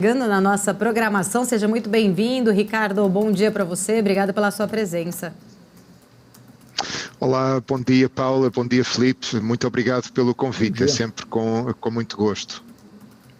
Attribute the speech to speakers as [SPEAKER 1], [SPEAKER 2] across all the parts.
[SPEAKER 1] Chegando na nossa programação, seja muito bem-vindo. Ricardo, bom dia para você, obrigada pela sua presença.
[SPEAKER 2] Olá, bom dia Paula, bom dia Filipe, muito obrigado pelo convite, é sempre com muito gosto.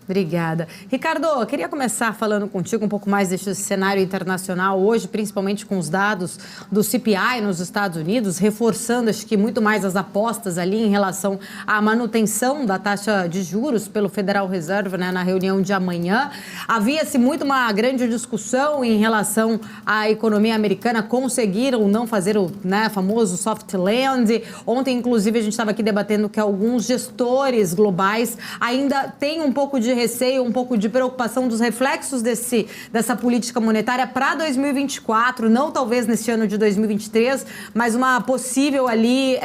[SPEAKER 1] Obrigada. Ricardo, eu queria começar falando contigo um pouco mais deste cenário internacional hoje, principalmente com os dados do CPI nos Estados Unidos, reforçando, acho que muito mais as apostas ali em relação à manutenção da taxa de juros pelo Federal Reserve, né, na reunião de amanhã. Havia-se muito uma grande discussão em relação à economia americana, conseguir ou não fazer o famoso soft land. Ontem, inclusive, a gente estava aqui debatendo que alguns gestores globais ainda têm um pouco de receio, um pouco de preocupação dos reflexos dessa política monetária para 2024, não talvez neste ano de 2023, mas uma possível ali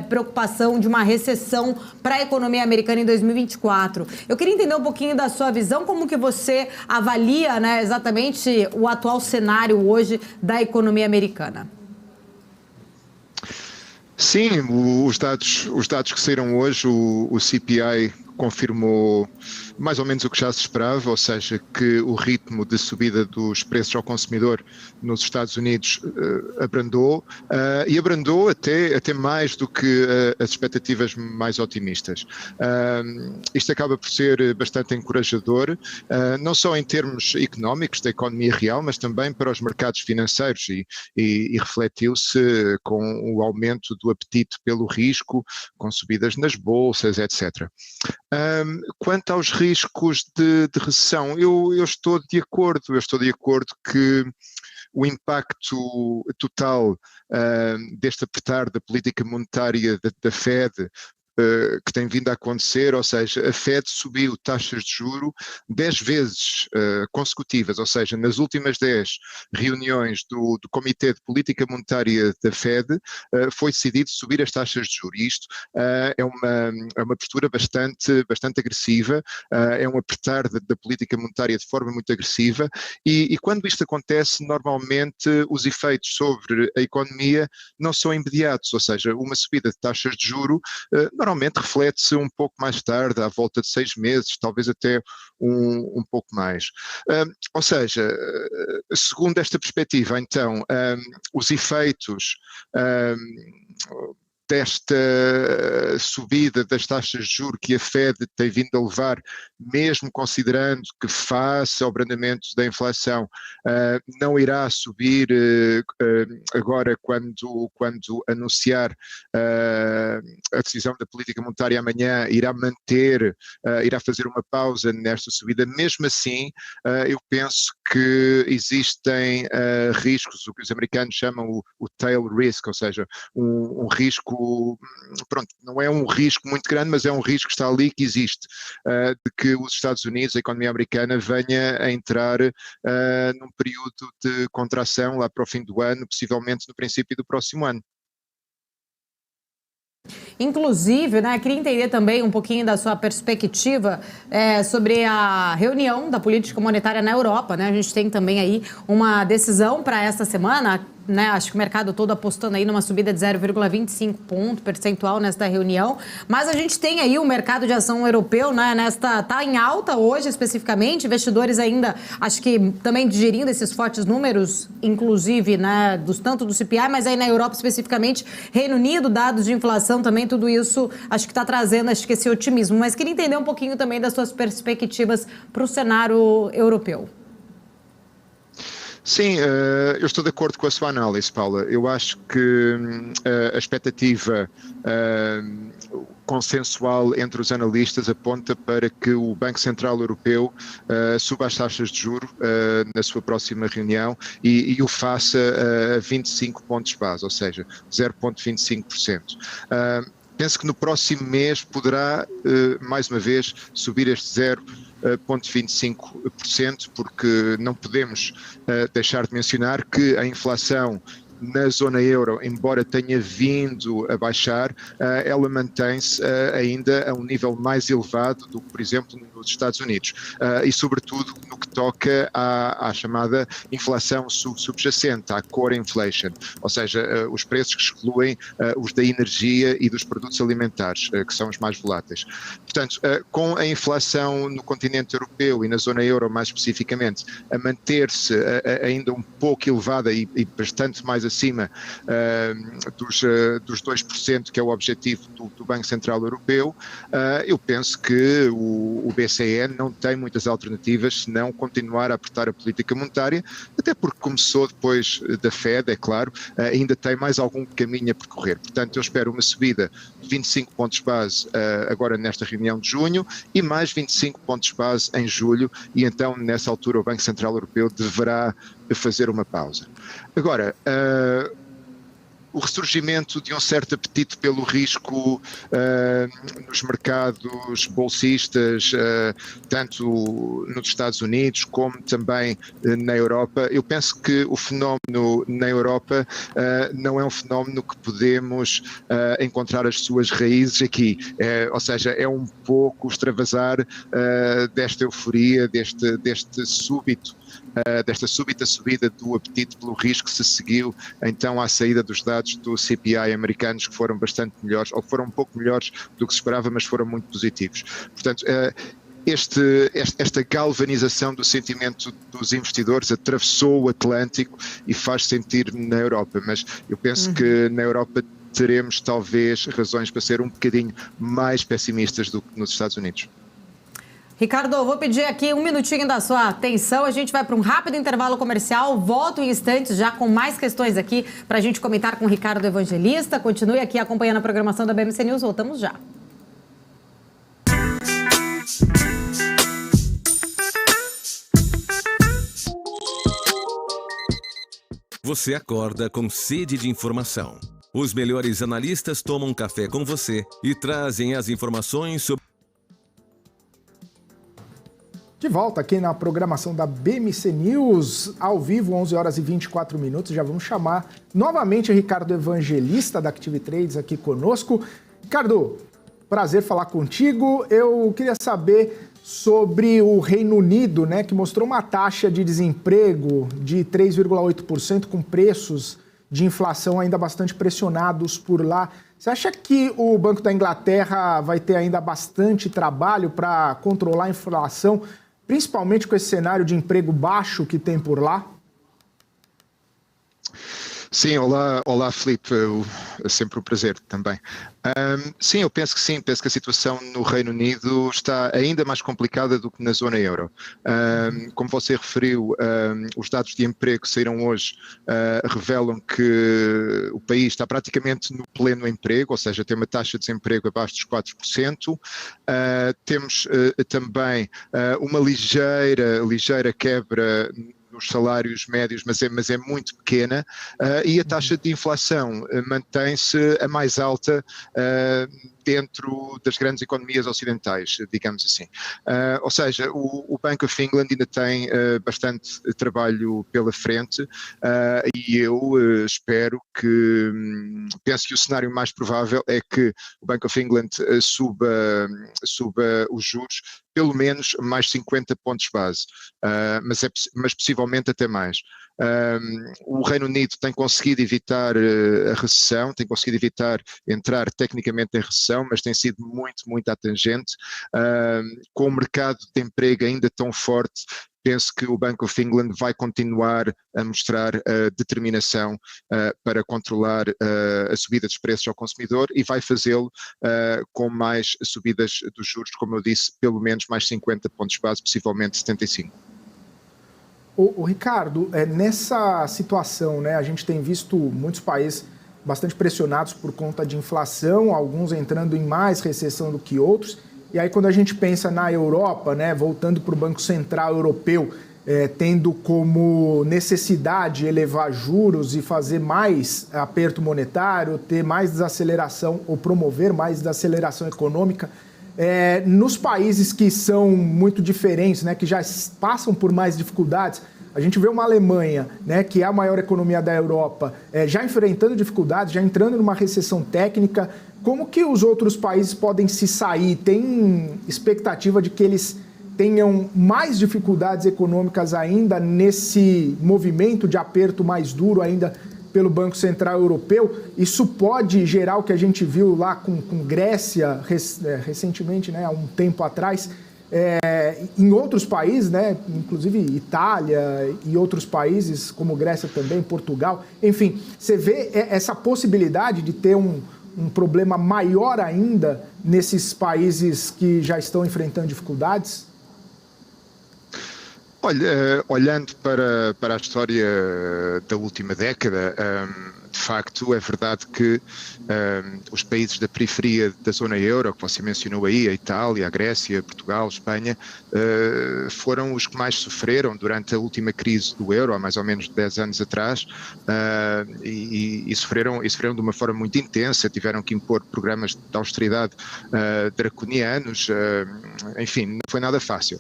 [SPEAKER 1] preocupação de uma recessão para a economia americana em 2024. Eu queria entender um pouquinho da sua visão, como que você avalia, né, exatamente o atual cenário hoje da economia americana.
[SPEAKER 2] Sim, os dados que saíram hoje, o CPI confirmou mais ou menos o que já se esperava, ou seja, que o ritmo de subida dos preços ao consumidor nos Estados Unidos abrandou, e abrandou até mais do que as expectativas mais otimistas. Isto acaba por ser bastante encorajador, não só em termos económicos da economia real, mas também para os mercados financeiros e refletiu-se com o aumento do apetite pelo risco, com subidas nas bolsas, etc. Quanto aos riscos de recessão, eu estou de acordo que o impacto total deste apertar da política monetária da Fed, que tem vindo a acontecer, ou seja, a Fed subiu taxas de juro 10 vezes consecutivas, ou seja, nas últimas 10 reuniões do Comitê de Política Monetária da Fed, foi decidido subir as taxas de juro. E isto é uma postura bastante agressiva, é um apertar da política monetária de forma muito agressiva, e quando isto acontece, normalmente os efeitos sobre a economia não são imediatos, ou seja, uma subida de taxas de juro normalmente reflete-se um pouco mais tarde, à volta de 6 meses, talvez até um pouco mais. Ou seja, segundo esta perspectiva, então, os efeitos desta subida das taxas de juros que a Fed tem vindo a levar, mesmo considerando que face ao abrandamento da inflação não irá subir agora quando anunciar a decisão da política monetária amanhã, irá fazer uma pausa nesta subida. Mesmo assim, eu penso que existem riscos, o que os americanos chamam o tail risk, ou seja, um risco, pronto, não é um risco muito grande, mas é um risco que está ali, que existe, de que os Estados Unidos, a economia americana, venha a entrar num período de contração lá para o fim do ano, possivelmente no princípio do próximo ano.
[SPEAKER 1] Inclusive, né, queria entender também um pouquinho da sua perspectiva sobre a reunião da política monetária na Europa, né? A gente tem também aí uma decisão para esta semana, né? Acho que o mercado todo apostando aí numa subida de 0,25 ponto percentual nesta reunião, mas a gente tem aí o mercado de ação europeu, né, tá em alta hoje especificamente, investidores ainda, acho que também digerindo esses fortes números, inclusive, né, tanto do CPI, mas aí na Europa especificamente, Reino Unido, dados de inflação também, tudo isso acho que está trazendo, acho que esse otimismo, mas queria entender um pouquinho também das suas perspectivas para o cenário europeu.
[SPEAKER 2] Sim, eu estou de acordo com a sua análise, Paula. Eu acho que a expectativa consensual entre os analistas aponta para que o Banco Central Europeu suba as taxas de juros na sua próxima reunião e o faça a 25 pontos base, ou seja, 0,25%. Penso que no próximo mês poderá, mais uma vez, subir este 0,25%, porque não podemos deixar de mencionar que a inflação na zona euro, embora tenha vindo a baixar, ela mantém-se ainda a um nível mais elevado do que, por exemplo, nos Estados Unidos. E, sobretudo, no que toca à chamada inflação subjacente, à core inflation, ou seja, os preços que excluem os da energia e dos produtos alimentares, que são os mais voláteis. Portanto, com a inflação no continente europeu e na zona euro mais especificamente a manter-se ainda um pouco elevada e bastante mais acima dos 2%, que é o objetivo do Banco Central Europeu, eu penso que o BCE não tem muitas alternativas senão continuar a apertar a política monetária, até porque começou depois da Fed, é claro, ainda tem mais algum caminho a percorrer. Portanto, eu espero uma subida de 25 pontos base agora nesta reunião de junho e mais 25 pontos base em julho, e então nessa altura o Banco Central Europeu deverá fazer uma pausa. Agora, o ressurgimento de um certo apetite pelo risco nos mercados bolsistas, tanto nos Estados Unidos como também na Europa. Eu penso que o fenómeno na Europa não é um fenómeno que podemos encontrar as suas raízes aqui, ou seja, é um pouco extravasar desta euforia, desta súbita subida do apetite pelo risco que se seguiu então à saída dos dados do CPI americanos, que foram bastante melhores, ou foram um pouco melhores do que se esperava, mas foram muito positivos. Portanto, esta galvanização do sentimento dos investidores atravessou o Atlântico e faz sentir na Europa, mas eu penso que na Europa teremos talvez razões para ser um bocadinho mais pessimistas do que nos Estados Unidos.
[SPEAKER 1] Ricardo, vou pedir aqui um minutinho da sua atenção. A gente vai para um rápido intervalo comercial. Volto em instantes já com mais questões aqui para a gente comentar com o Ricardo Evangelista. Continue aqui acompanhando a programação da BMC News. Voltamos já.
[SPEAKER 3] Você acorda com sede de informação. Os melhores analistas tomam café com você e trazem as informações sobre...
[SPEAKER 4] De volta aqui na programação da BMC News, ao vivo, 11 horas e 24 minutos. Já vamos chamar novamente o Ricardo Evangelista, da Active Trades, aqui conosco. Ricardo, prazer falar contigo. Eu queria saber sobre o Reino Unido, né, que mostrou uma taxa de desemprego de 3,8%, com preços de inflação ainda bastante pressionados por lá. Você acha que o Banco da Inglaterra vai ter ainda bastante trabalho para controlar a inflação, principalmente com esse cenário de emprego baixo que tem por lá?
[SPEAKER 2] Sim, olá Filipe, é sempre um prazer também. Sim, eu penso que sim, penso que a situação no Reino Unido está ainda mais complicada do que na zona euro. Como você referiu, os dados de emprego que saíram hoje revelam que o país está praticamente no pleno emprego, ou seja, tem uma taxa de desemprego abaixo dos 4%. Temos também uma ligeira quebra nos salários médios, mas é muito pequena, e a taxa de inflação mantém-se a mais alta dentro das grandes economias ocidentais, digamos assim. Ou seja, o Bank of England ainda tem bastante trabalho pela frente, e eu penso que o cenário mais provável é que o Bank of England suba os juros pelo menos mais 50 pontos base, mas possivelmente até mais. O Reino Unido tem conseguido evitar a recessão, tem conseguido evitar entrar tecnicamente em recessão, mas tem sido muito à tangente. Com o mercado de emprego ainda tão forte, penso que o Bank of England vai continuar a mostrar determinação para controlar a subida dos preços ao consumidor, e vai fazê-lo com mais subidas dos juros, como eu disse, pelo menos mais 50 pontos base, possivelmente 75.
[SPEAKER 4] O Ricardo, nessa situação, né, a gente tem visto muitos países bastante pressionados por conta de inflação, alguns entrando em mais recessão do que outros. E aí, quando a gente pensa na Europa, né, voltando para o Banco Central Europeu, tendo como necessidade elevar juros e fazer mais aperto monetário, ter mais desaceleração ou promover mais desaceleração econômica, nos países que são muito diferentes, né, que já passam por mais dificuldades, A gente vê uma Alemanha, né, que é a maior economia da Europa, já enfrentando dificuldades, já entrando numa recessão técnica. Como que os outros países podem se sair? Tem expectativa de que eles tenham mais dificuldades econômicas ainda nesse movimento de aperto mais duro ainda pelo Banco Central Europeu? Isso pode gerar o que a gente viu lá com Grécia recentemente, né, há um tempo atrás, em outros países, né, inclusive Itália e outros países, como Grécia também, Portugal. Enfim, você vê essa possibilidade de ter um problema maior ainda nesses países que já estão enfrentando dificuldades?
[SPEAKER 2] Olha, olhando para a história da última década, de facto é verdade que os países da periferia da zona euro, que você mencionou aí, a Itália, a Grécia, Portugal, Espanha, foram os que mais sofreram durante a última crise do euro, há mais ou menos 10 anos atrás, e sofreram de uma forma muito intensa, tiveram que impor programas de austeridade draconianos, enfim, não foi nada fácil.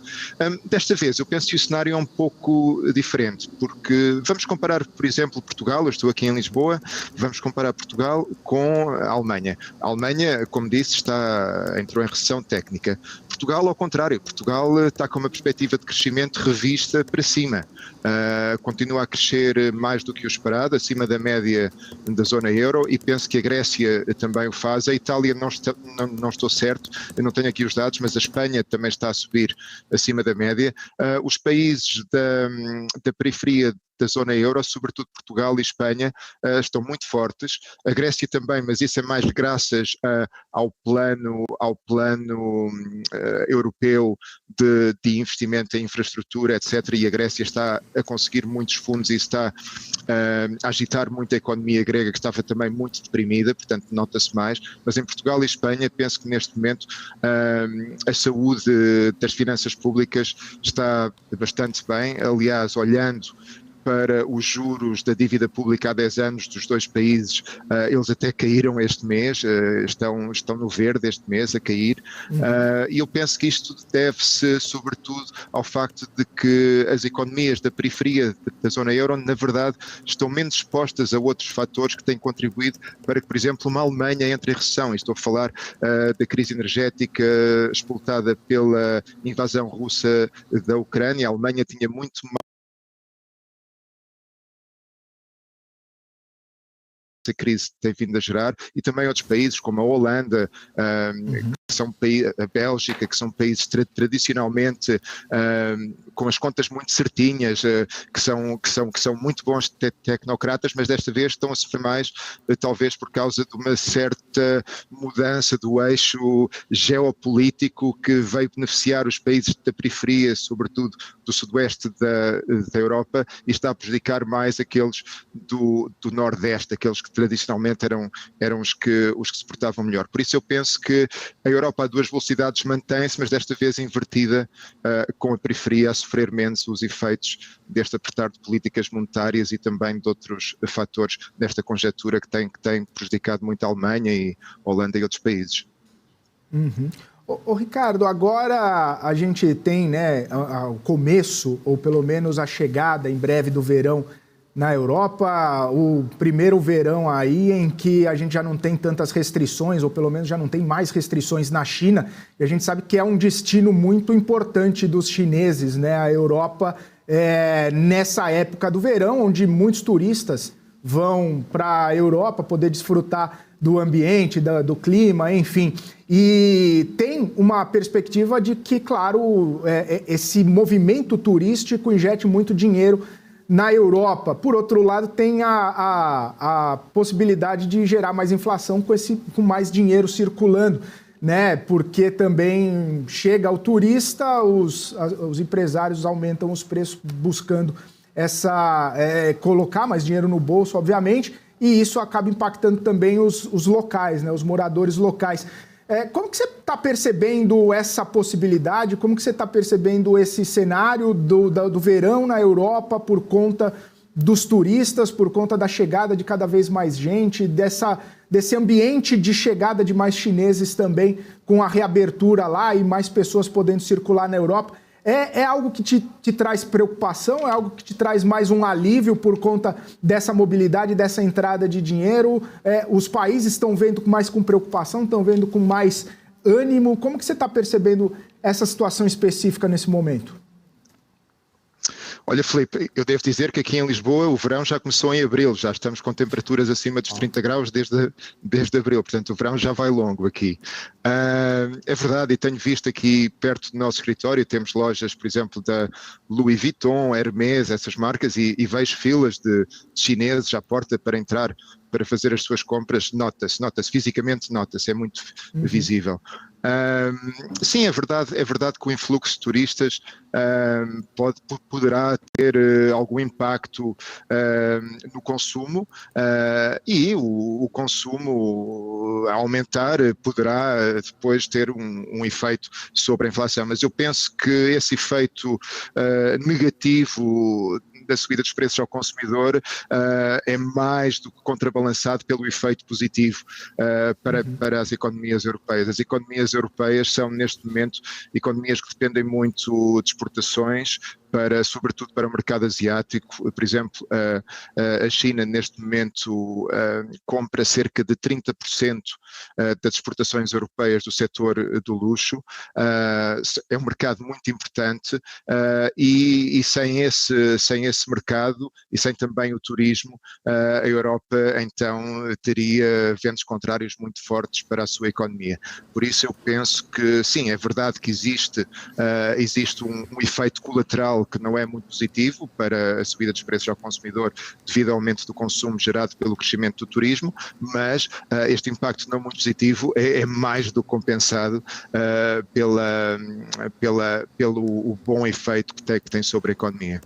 [SPEAKER 2] Desta vez eu penso que o cenário é um pouco diferente, porque vamos comparar, por exemplo, Portugal, eu estou aqui em Lisboa, vamos comparar Portugal com a Alemanha. A Alemanha, como disse, entrou em recessão técnica. Portugal, ao contrário, Portugal está com uma perspectiva de crescimento revista para cima. Continua a crescer mais do que o esperado, acima da média da zona euro, e penso que a Grécia também o faz. A Itália não estou certo, eu não tenho aqui os dados, mas a Espanha também está a subir acima da média. Os países da periferia da zona euro, sobretudo Portugal e Espanha, estão muito fortes. A Grécia também, mas isso é mais graças ao plano europeu de investimento em infraestrutura, etc. E a Grécia está a conseguir muitos fundos e está a agitar muito a economia grega, que estava também muito deprimida, portanto nota-se mais. Mas em Portugal e Espanha penso que neste momento a saúde das finanças públicas está bastante bem. Aliás, olhando para os juros da dívida pública há 10 anos dos dois países, eles até caíram este mês, estão no verde este mês a cair, e eu penso que isto deve-se sobretudo ao facto de que as economias da periferia da zona euro, na verdade, estão menos expostas a outros fatores que têm contribuído para que, por exemplo, uma Alemanha entre em recessão. Estou a falar da crise energética explotada pela invasão russa da Ucrânia. A Alemanha tinha muito a crise tem vindo a gerar, e também outros países como a Holanda, que são a Bélgica, que são países tradicionalmente com as contas muito certinhas, que são muito bons tecnocratas, mas desta vez estão a sofrer mais, talvez por causa de uma certa mudança do eixo geopolítico que veio beneficiar os países da periferia, sobretudo do sudoeste da Europa, e está a prejudicar mais aqueles do nordeste, aqueles que tradicionalmente eram os que se portavam melhor. Por isso eu penso que a Europa a duas velocidades mantém-se, mas desta vez invertida, com a periferia a sofrer menos os efeitos deste apertar de políticas monetárias e também de outros fatores desta conjetura que tem prejudicado muito a Alemanha e a Holanda e outros países.
[SPEAKER 4] Ô Ricardo, agora a gente tem, né, o começo, ou pelo menos a chegada em breve do verão na Europa, o primeiro verão aí em que a gente já não tem tantas restrições, ou pelo menos já não tem mais restrições na China, e a gente sabe que é um destino muito importante dos chineses, né, a Europa, nessa época do verão, onde muitos turistas vão para a Europa poder desfrutar do ambiente, do clima, enfim. E tem uma perspectiva de que, claro, esse movimento turístico injete muito dinheiro na Europa. Por outro lado, tem a possibilidade de gerar mais inflação com mais dinheiro circulando, né? Porque também chega ao turista, os empresários aumentam os preços buscando colocar mais dinheiro no bolso, obviamente, e isso acaba impactando também os locais, né? Os moradores locais. Como que você está percebendo essa possibilidade? Como que você está percebendo esse cenário do verão na Europa por conta dos turistas, por conta da chegada de cada vez mais gente, desse ambiente de chegada de mais chineses também, com a reabertura lá e mais pessoas podendo circular na Europa? É algo que te traz preocupação? É algo que te traz mais um alívio por conta dessa mobilidade, dessa entrada de dinheiro? Os países estão vendo mais com preocupação, estão vendo com mais ânimo? Como que você está percebendo essa situação específica nesse momento?
[SPEAKER 2] Olha, Filipe, eu devo dizer que aqui em Lisboa o verão já começou em abril, já estamos com temperaturas acima dos 30 graus desde abril, portanto o verão já vai longo aqui. É verdade, e tenho visto aqui perto do nosso escritório, temos lojas, por exemplo, da Louis Vuitton, Hermès, essas marcas, e vejo filas de chineses à porta para entrar, para fazer as suas compras. Nota-se, fisicamente nota-se, é muito visível. Sim, é verdade que o influxo de turistas poderá ter algum impacto no consumo, e o consumo a aumentar poderá depois ter um efeito sobre a inflação, mas eu penso que esse efeito negativo da subida dos preços ao consumidor é mais do que contrabalançado pelo efeito positivo para as economias europeias. As economias europeias são, neste momento, economias que dependem muito de exportações, sobretudo para o mercado asiático. Por exemplo, a China, neste momento, compra cerca de 30% das exportações europeias do setor do luxo. É um mercado muito importante, e sem esse mercado e sem também o turismo, a Europa então teria ventos contrários muito fortes para a sua economia. Por isso eu penso que sim, é verdade que existe um efeito colateral que não é muito positivo para a subida dos preços ao consumidor devido ao aumento do consumo gerado pelo crescimento do turismo, mas este impacto não muito positivo é mais do que compensado pelo bom efeito que tem sobre a economia.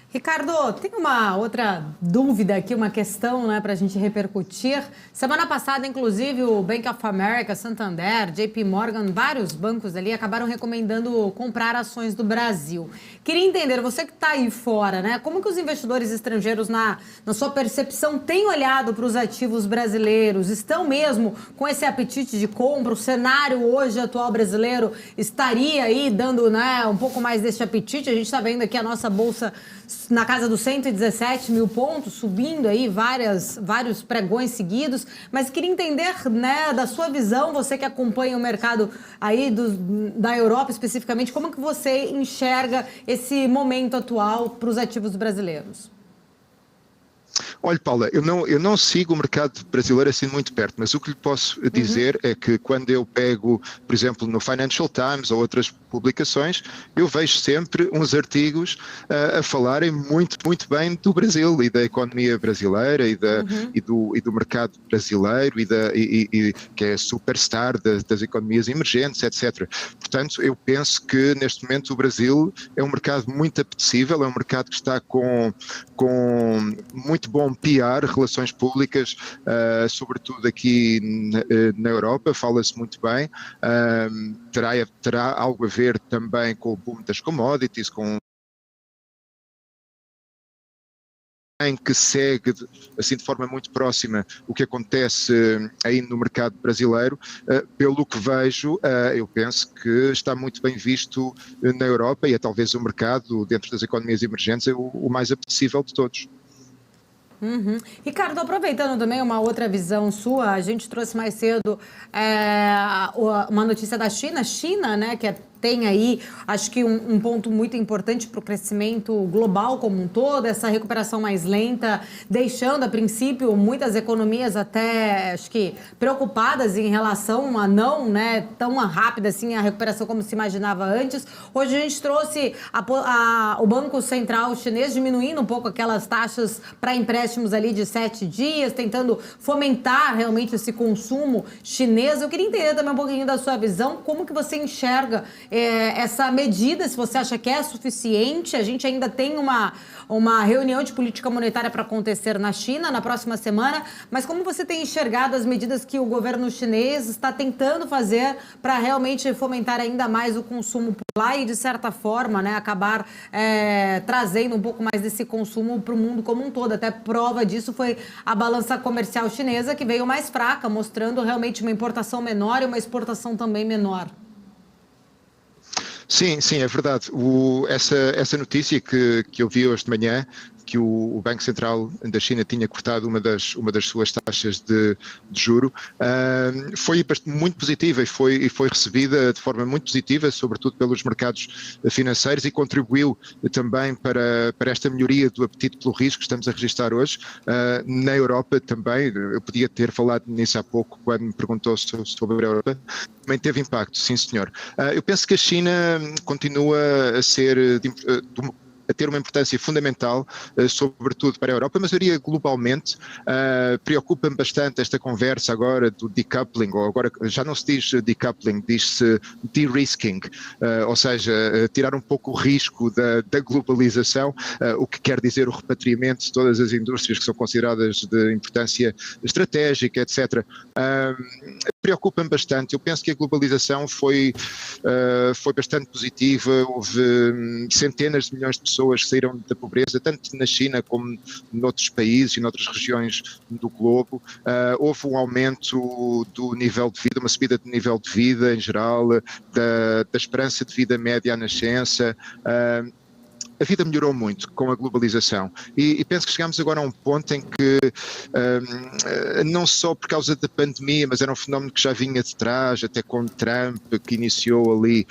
[SPEAKER 1] Ricardo, tem uma outra dúvida aqui, uma questão, né, para a gente repercutir. Semana passada, inclusive, o Bank of America, Santander, JP Morgan, vários bancos ali acabaram recomendando comprar ações do Brasil. Queria entender, você que está aí fora, né, como que os investidores estrangeiros, na sua percepção, têm olhado para os ativos brasileiros? Estão mesmo com esse apetite de compra? O cenário hoje atual brasileiro estaria aí dando, né, um pouco mais desse apetite? A gente está vendo aqui a nossa bolsa na casa dos 117 mil pontos, subindo aí vários pregões seguidos, mas queria entender, né, da sua visão, você que acompanha o mercado aí da Europa especificamente, como que você enxerga esse momento atual para os ativos brasileiros?
[SPEAKER 2] Olha, Paula, eu não sigo o mercado brasileiro assim muito perto, mas o que lhe posso dizer é que quando eu pego, por exemplo, no Financial Times ou outras publicações, eu vejo sempre uns artigos a falarem muito, muito bem do Brasil e da economia brasileira e do mercado brasileiro que é superstar das economias emergentes, etc. Portanto, eu penso que neste momento o Brasil é um mercado muito apetecível, é um mercado que está com muito bom PR, relações públicas, sobretudo aqui na Europa, fala-se muito bem, terá algo a ver também com o boom das commodities, em que segue assim de forma muito próxima o que acontece aí no mercado brasileiro. Pelo que vejo, eu penso que está muito bem visto na Europa e é talvez o mercado dentro das economias emergentes o mais apetecível de todos.
[SPEAKER 1] Ricardo, aproveitando também uma outra visão sua, a gente trouxe mais cedo uma notícia da China, né, que tem aí, acho que um ponto muito importante para o crescimento global como um todo, essa recuperação mais lenta, deixando a princípio muitas economias até, acho que, preocupadas em relação a não, né, tão rápida assim a recuperação como se imaginava antes. Hoje a gente trouxe o Banco Central chinês diminuindo um pouco aquelas taxas para empréstimos ali de 7 dias, tentando fomentar realmente esse consumo chinês. Eu queria entender também um pouquinho da sua visão, como que você enxerga essa medida, se você acha que é suficiente. A gente ainda tem uma reunião de política monetária para acontecer na China na próxima semana, mas como você tem enxergado as medidas que o governo chinês está tentando fazer para realmente fomentar ainda mais o consumo por lá e, de certa forma, né, acabar trazendo um pouco mais desse consumo para o mundo como um todo? Até prova disso foi a balança comercial chinesa, que veio mais fraca, mostrando realmente uma importação menor e uma exportação também menor.
[SPEAKER 2] Sim, sim, é verdade. Essa notícia que eu vi hoje de manhã, que o Banco Central da China tinha cortado uma das suas taxas de juro, foi muito positiva e foi recebida de forma muito positiva, sobretudo pelos mercados financeiros, e contribuiu também para esta melhoria do apetite pelo risco que estamos a registrar hoje. Na Europa também, eu podia ter falado nisso há pouco quando me perguntou sobre a Europa, também teve impacto, sim senhor. Eu penso que a China continua a ter uma importância fundamental, sobretudo para a Europa, mas eu diria globalmente. Preocupa-me bastante esta conversa agora do decoupling, ou agora já não se diz decoupling, diz-se de-risking, ou seja, tirar um pouco o risco da globalização, o que quer dizer o repatriamento de todas as indústrias que são consideradas de importância estratégica, etc. Preocupa-me bastante. Eu penso que a globalização foi bastante positiva. Houve centenas de milhões de pessoas que saíram da pobreza, tanto na China como noutros países e noutras regiões do globo. Houve um aumento do nível de vida, uma subida de nível de vida em geral, da esperança de vida média à nascença. A vida melhorou muito com a globalização e penso que chegamos agora a um ponto em que, não só por causa da pandemia, mas era um fenómeno que já vinha de trás, até com Trump, que iniciou ali,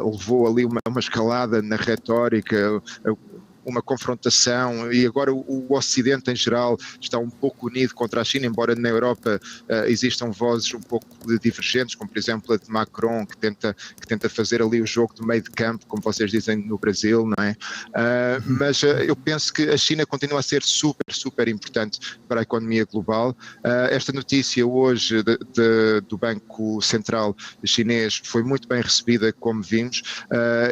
[SPEAKER 2] levou ali uma escalada na retórica, uma confrontação, e agora o Ocidente em geral está um pouco unido contra a China, embora na Europa existam vozes um pouco divergentes, como por exemplo a de Macron, que tenta fazer ali o jogo do meio de campo, como vocês dizem no Brasil, não é? Mas eu penso que a China continua a ser super importante para a economia global. Esta notícia hoje do Banco Central chinês foi muito bem recebida, como vimos,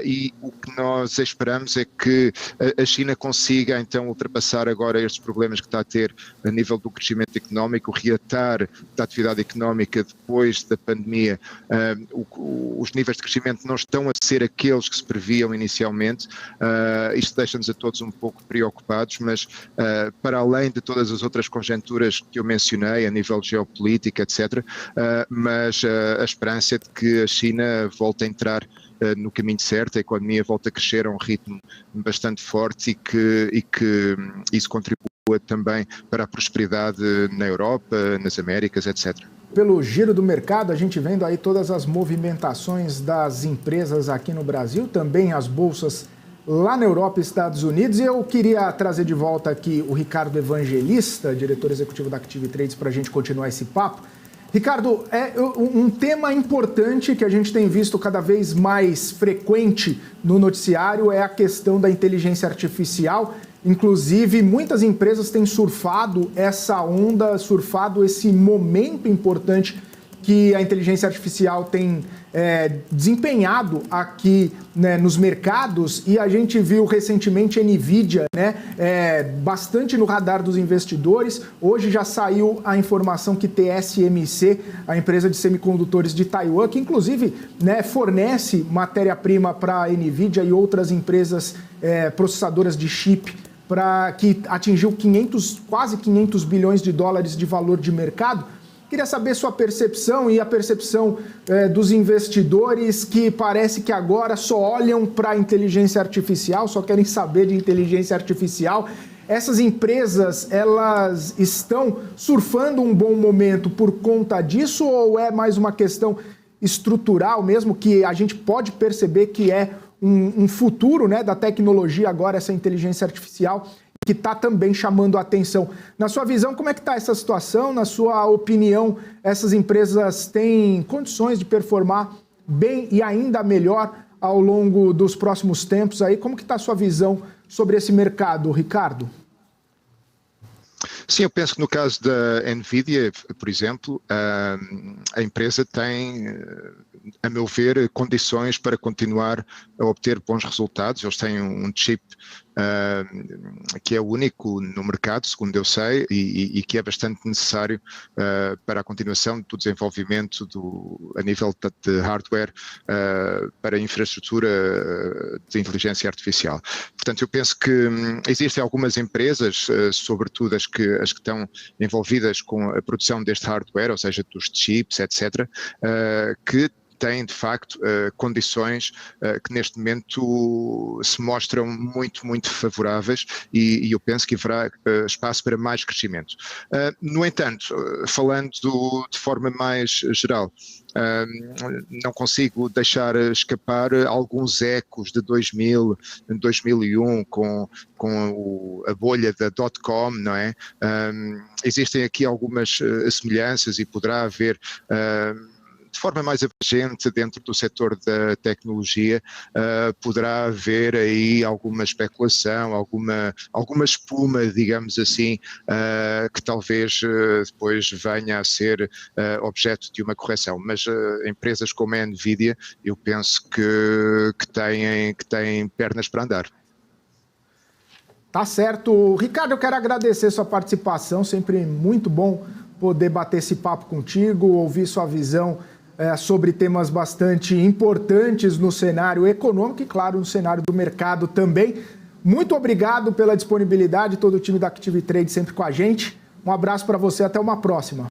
[SPEAKER 2] e o que nós esperamos é que a China consiga então ultrapassar agora estes problemas que está a ter a nível do crescimento económico, o reatar da atividade económica depois da pandemia. Os níveis de crescimento não estão a ser aqueles que se previam inicialmente. Isto deixa-nos a todos um pouco preocupados, mas para além de todas as outras conjunturas que eu mencionei, a nível geopolítico, etc., mas a esperança é de que a China volte a entrar no caminho certo, a economia volta a crescer a um ritmo bastante forte e que isso contribua também para a prosperidade na Europa, nas Américas, etc.
[SPEAKER 4] Pelo giro do mercado, a gente vendo aí todas as movimentações das empresas aqui no Brasil, também as bolsas lá na Europa e Estados Unidos, e eu queria trazer de volta aqui o Ricardo Evangelista, diretor executivo da Active Trades, para a gente continuar esse papo. Ricardo, um tema importante que a gente tem visto cada vez mais frequente no noticiário é a questão da inteligência artificial. Inclusive, muitas empresas têm surfado essa onda, surfado esse momento importante que a inteligência artificial tem desempenhado aqui, né, nos mercados, e a gente viu recentemente a NVIDIA, né, bastante no radar dos investidores. Hoje já saiu a informação que TSMC, a empresa de semicondutores de Taiwan, que inclusive, né, fornece matéria-prima para a NVIDIA e outras empresas processadoras de chip, que atingiu quase 500 bilhões de dólares de valor de mercado. Queria saber sua percepção e a percepção dos investidores, que parece que agora só olham para a inteligência artificial, só querem saber de inteligência artificial. Essas empresas, elas estão surfando um bom momento por conta disso, ou é mais uma questão estrutural mesmo, que a gente pode perceber que é um futuro, né, da tecnologia agora, essa inteligência artificial, que está também chamando a atenção? Na sua visão, como é que está essa situação? Na sua opinião, essas empresas têm condições de performar bem e ainda melhor ao longo dos próximos tempos? Aí, como que está a sua visão sobre esse mercado, Ricardo?
[SPEAKER 2] Sim, eu penso que no caso da NVIDIA, por exemplo, a empresa tem, a meu ver, condições para continuar a obter bons resultados. Eles têm um chip que é único no mercado, segundo eu sei, e que é bastante necessário para a continuação do desenvolvimento a nível de hardware para a infraestrutura de inteligência artificial. Portanto, eu penso que existem algumas empresas, sobretudo as que estão envolvidas com a produção deste hardware, ou seja, dos chips, etc., que tem, de facto, condições que neste momento se mostram muito, muito favoráveis e eu penso que haverá espaço para mais crescimento. No entanto, falando de forma mais geral, não consigo deixar escapar alguns ecos de 2000, 2001 com a bolha da .com, não é? Existem aqui algumas semelhanças e poderá haver de forma mais abrangente dentro do setor da tecnologia, poderá haver aí alguma especulação, alguma espuma, digamos assim, que talvez depois venha a ser objeto de uma correção. Mas empresas como a Nvidia, eu penso que têm pernas para andar.
[SPEAKER 4] Tá certo. Ricardo, eu quero agradecer sua participação, sempre muito bom poder bater esse papo contigo, ouvir sua visão sobre temas bastante importantes no cenário econômico e, claro, no cenário do mercado também. Muito obrigado pela disponibilidade, todo o time da Active Trade sempre com a gente. Um abraço para você, até uma próxima.